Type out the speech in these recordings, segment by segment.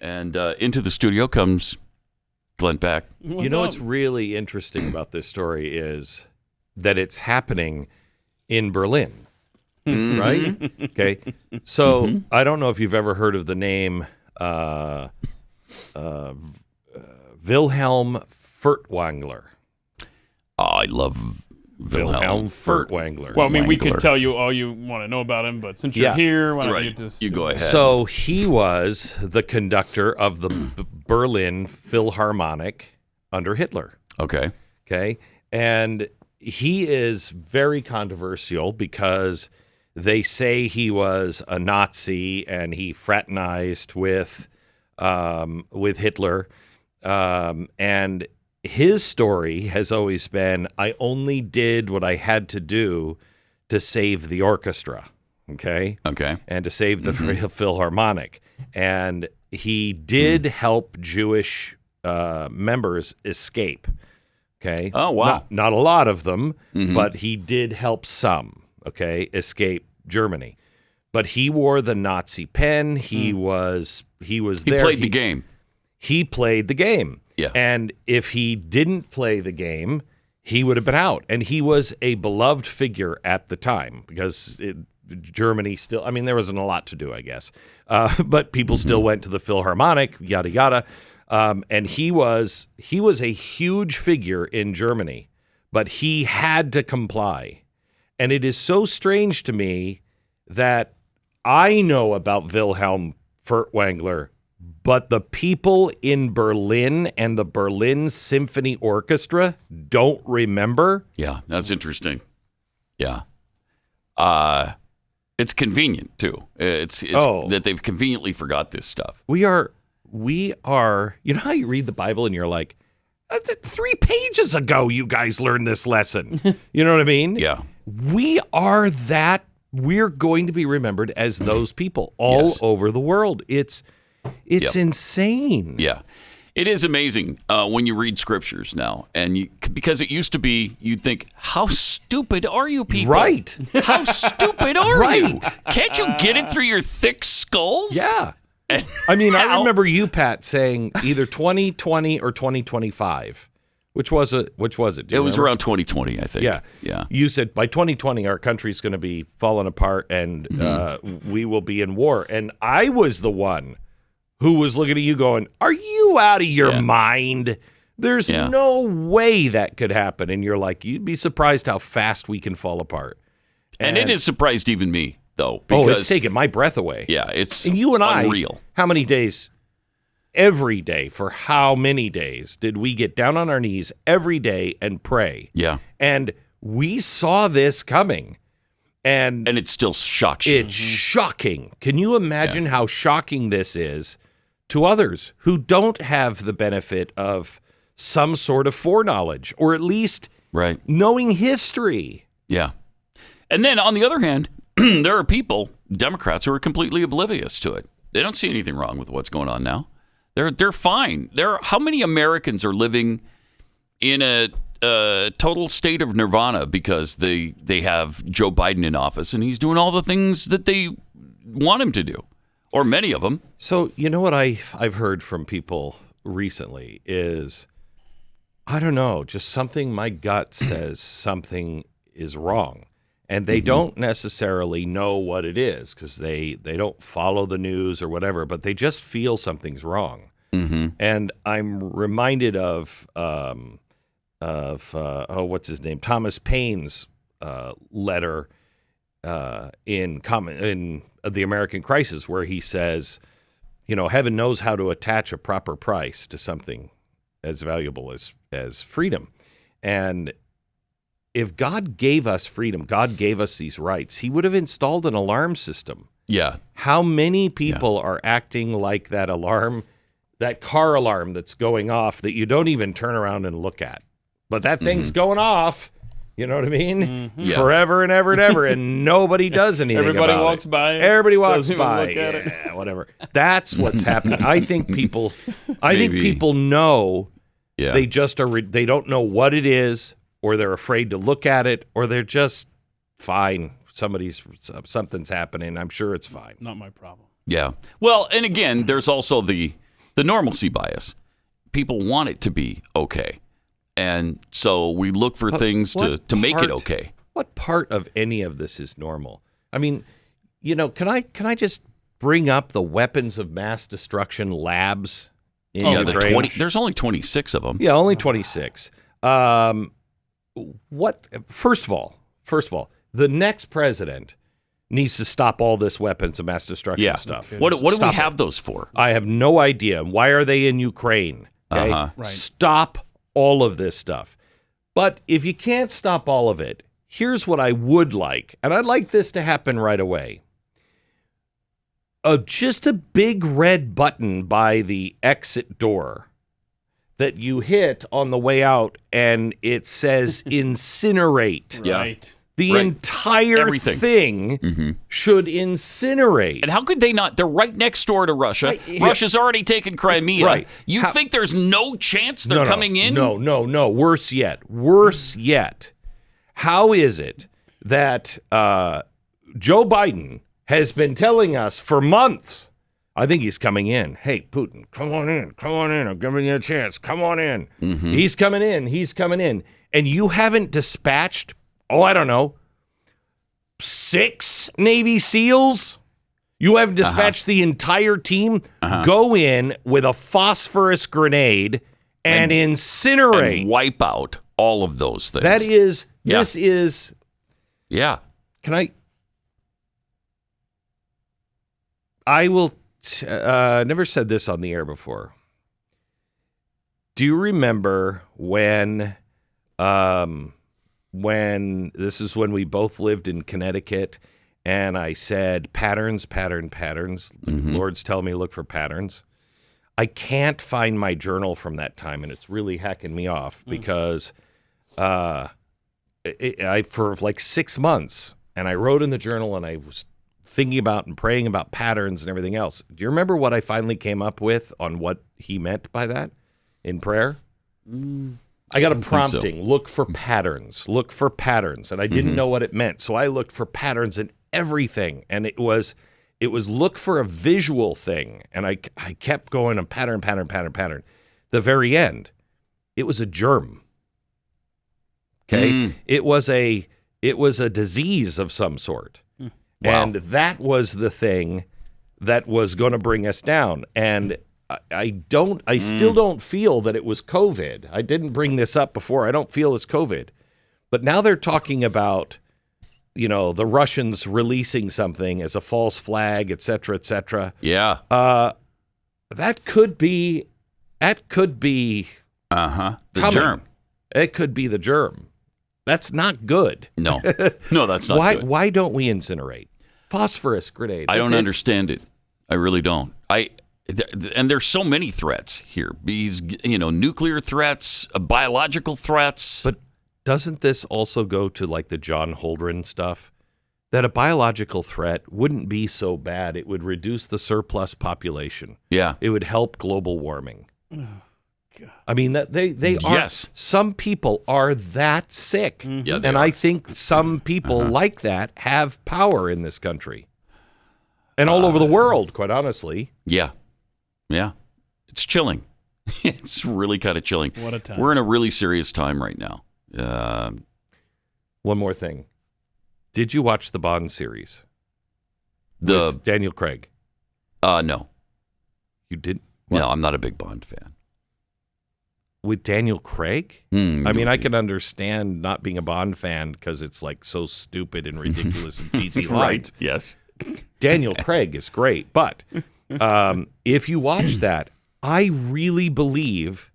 And into the studio comes Glenn Beck. What's really interesting about this story is that it's happening in Berlin, right? Okay. So I don't know if you've ever heard of the name Wilhelm Furtwängler. Oh, I love Wilhelm Furtwängler. Well, I mean, we could tell you all you want to know about him, but since you're here, why don't you just... You go ahead. So he was the conductor of the Berlin Philharmonic under Hitler. Okay. And he is very controversial because they say he was a Nazi and he fraternized with Hitler. And his story has always been, I only did what I had to do to save the orchestra, okay? And to save the Philharmonic. And he did help Jewish members escape, okay? Oh, wow. Not a lot of them, but he did help some, okay, escape Germany. But he wore the Nazi pen. He was there. He played the game. He played the game. Yeah. And if he didn't play the game, he would have been out. And he was a beloved figure at the time because Germany still, I mean, there wasn't a lot to do, I guess. But people still went to the Philharmonic, yada, yada. And he was a huge figure in Germany, but he had to comply. And it is so strange to me that I know about Wilhelm Furtwängler, but the people in Berlin and the Berlin Symphony Orchestra don't remember. Yeah, that's interesting. Yeah. It's convenient, too. It's that they've conveniently forgot this stuff. We are, you know how you read the Bible and you're like, 3 pages ago you guys learned this lesson. You know what I mean? Yeah. We're going to be remembered as those people all over the world. It's insane. Yeah. It is amazing when you read scriptures now. And because it used to be, you'd think, how stupid are you people? Right. How stupid are you? Can't you get it through your thick skulls? Yeah. I mean, I remember you, Pat, saying either 2020 or 2025. Which was it? It was around 2020, I think. Yeah. You said by 2020 our country's going to be falling apart and we will be in war. And I was the one who was looking at you going, are you out of your mind? There's no way that could happen. And you're like, you'd be surprised how fast we can fall apart. And it has surprised even me, though. It's taken my breath away. Yeah, it's and you and unreal. How many days? Every day, for how many days did we get down on our knees every day and pray? Yeah. And we saw this coming. And it still shocks you. It's shocking. Can you imagine how shocking this is to others who don't have the benefit of some sort of foreknowledge or at least knowing history? Yeah. And then on the other hand, there are people, Democrats, who are completely oblivious to it. They don't see anything wrong with what's going on now. They're fine. How many Americans are living in a total state of nirvana because they have Joe Biden in office and he's doing all the things that they want him to do, or many of them. So you know what I've heard from people recently is, I don't know, just something my gut says something is wrong. And they don't necessarily know what it is because they don't follow the news or whatever, but they just feel something's wrong. And I'm reminded of what's his name, Thomas Paine's letter in The American Crisis, where he says, you know, heaven knows how to attach a proper price to something as valuable as freedom. And if God gave us freedom, God gave us these rights, he would have installed an alarm system. Yeah. How many people are acting like that alarm, that car alarm that's going off that you don't even turn around and look at? But that thing's going off, you know what I mean? Forever and ever and ever, and nobody does anything Everybody about walks it. by. Everybody walks by. Look at it. Whatever. That's what's happening. I think people know they just are. They don't know what it is, or they're afraid to look at it, or they're just fine. Something's happening. I'm sure it's fine. Not my problem. Yeah. Well, and again, there's also the the normalcy bias. People want it to be okay. And so we look for things to make it okay. What part of any of this is normal? I mean, can I just bring up the weapons of mass destruction labs in Ukraine? There's only 26 of them. Yeah, only 26. First of all, the next president needs to stop all this weapons of mass destruction stuff. What do we have those for? I have no idea. Why are they in Ukraine? Okay? Right. Stop all of this stuff. But if you can't stop all of it, here's what I would like, and I'd like this to happen right away. Just a big red button by the exit door that you hit on the way out, and it says incinerate. Right. The entire thing should incinerate. And how could they not? They're right next door to Russia. Right. Russia's already taken Crimea. Right. You think there's no chance they're coming in? No. Worse yet. How is it that Joe Biden has been telling us for months, I think he's coming in. Hey, Putin, come on in. I'm giving you a chance. Come on in. Mm-hmm. He's coming in. And you haven't dispatched, I don't know, 6 Navy SEALs? You haven't dispatched the entire team? Go in with a phosphorus grenade and incinerate. And wipe out all of those things. This is... Yeah. Can I will... never said this on the air before. Do you remember when this is when we both lived in Connecticut, and I said patterns. The Lord's telling me to look for patterns. I can't find my journal from that time, and it's really hacking me off because I for like 6 months, and I wrote in the journal, and I was thinking about and praying about patterns and everything else. Do you remember what I finally came up with on what he meant by that in prayer? I got a prompting. So. Look for patterns. And I didn't know what it meant. So I looked for patterns in everything. And it was look for a visual thing. And I kept going on pattern. The very end, it was a germ. Okay? It was a disease of some sort. Wow. And that was the thing that was going to bring us down. And I still don't feel that it was COVID. I didn't bring this up before. I don't feel it's COVID. But now they're talking about, the Russians releasing something as a false flag, et cetera, et cetera. Yeah. That could be the germ. It could be the germ. That's not good. No, that's not good. Why don't we incinerate? Phosphorus grenade. I don't understand it. I really don't. And there's so many threats here. These, nuclear threats, biological threats. But doesn't this also go to like the John Holdren stuff? That a biological threat wouldn't be so bad. It would reduce the surplus population. Yeah. It would help global warming. Oh, God. I mean, that they are. Yes. Some people are that sick. Mm-hmm. Yeah, and I think some people like that have power in this country. And all over the world, quite honestly. Yeah. Yeah. It's chilling. It's really kind of chilling. What a time. We're in a really serious time right now. One more thing. Did you watch the Bond series? With Daniel Craig? No. You didn't? No, I'm not a big Bond fan. With Daniel Craig? I mean, I can understand not being a Bond fan because it's like so stupid and ridiculous and cheesy lines. Right, yes. Daniel Craig is great, but if you watch that, I really believe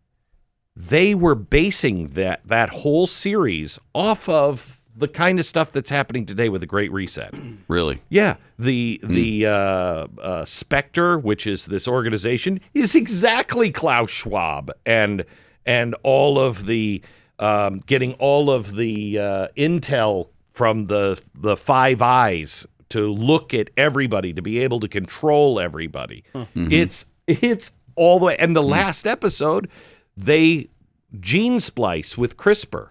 they were basing that whole series off of the kind of stuff that's happening today with the Great Reset. Really? Yeah. The Spectre, which is this organization, is exactly Klaus Schwab and all of the getting all of the intel from the Five Eyes to look at everybody, to be able to control everybody. Mm-hmm. It's all the way. And the last episode, they gene splice with CRISPR,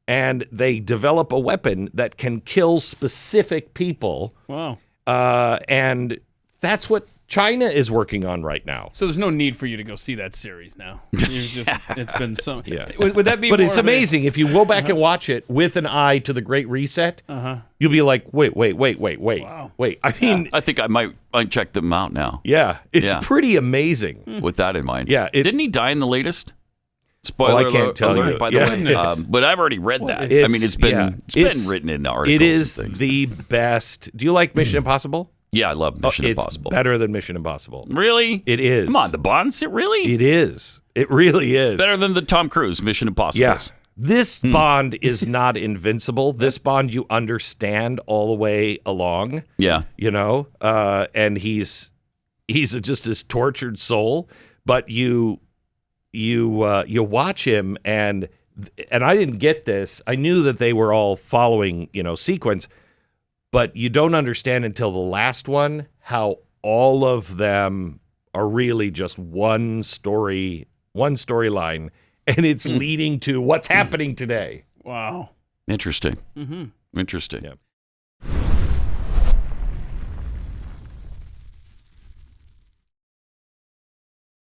and they develop a weapon that can kill specific people. Wow. And that's what China is working on right now. So there's no need for you to go see that series now. It's been so. Yeah. Would that be? But more it's of a- amazing if you go back and watch it with an eye to the Great Reset. You'll be like, wait. Wow. Wait. I mean, I think I might check them out now it's pretty amazing. with that in mind. Yeah, Didn't he die in the latest? Spoiler I can't tell alert, you. by the way. But I've already read that. I mean, it's been written in articles. It is and things. the best. Do you like Mission Impossible? Yeah, I love Mission It's Impossible. better than Mission Impossible. Really? It is. Come on, the Bonds? It really? It is. It really is. Better than the Tom Cruise Mission Impossible. Yeah. This Bond is not invincible. This Bond you understand all the way along. Yeah. You know, and he's just this tortured soul. But you watch him, and I didn't get this. I knew that they were all following sequence, but you don't understand until the last one how all of them are really just one storyline, and it's leading to what's happening today. Wow. Interesting. Interesting. Yeah.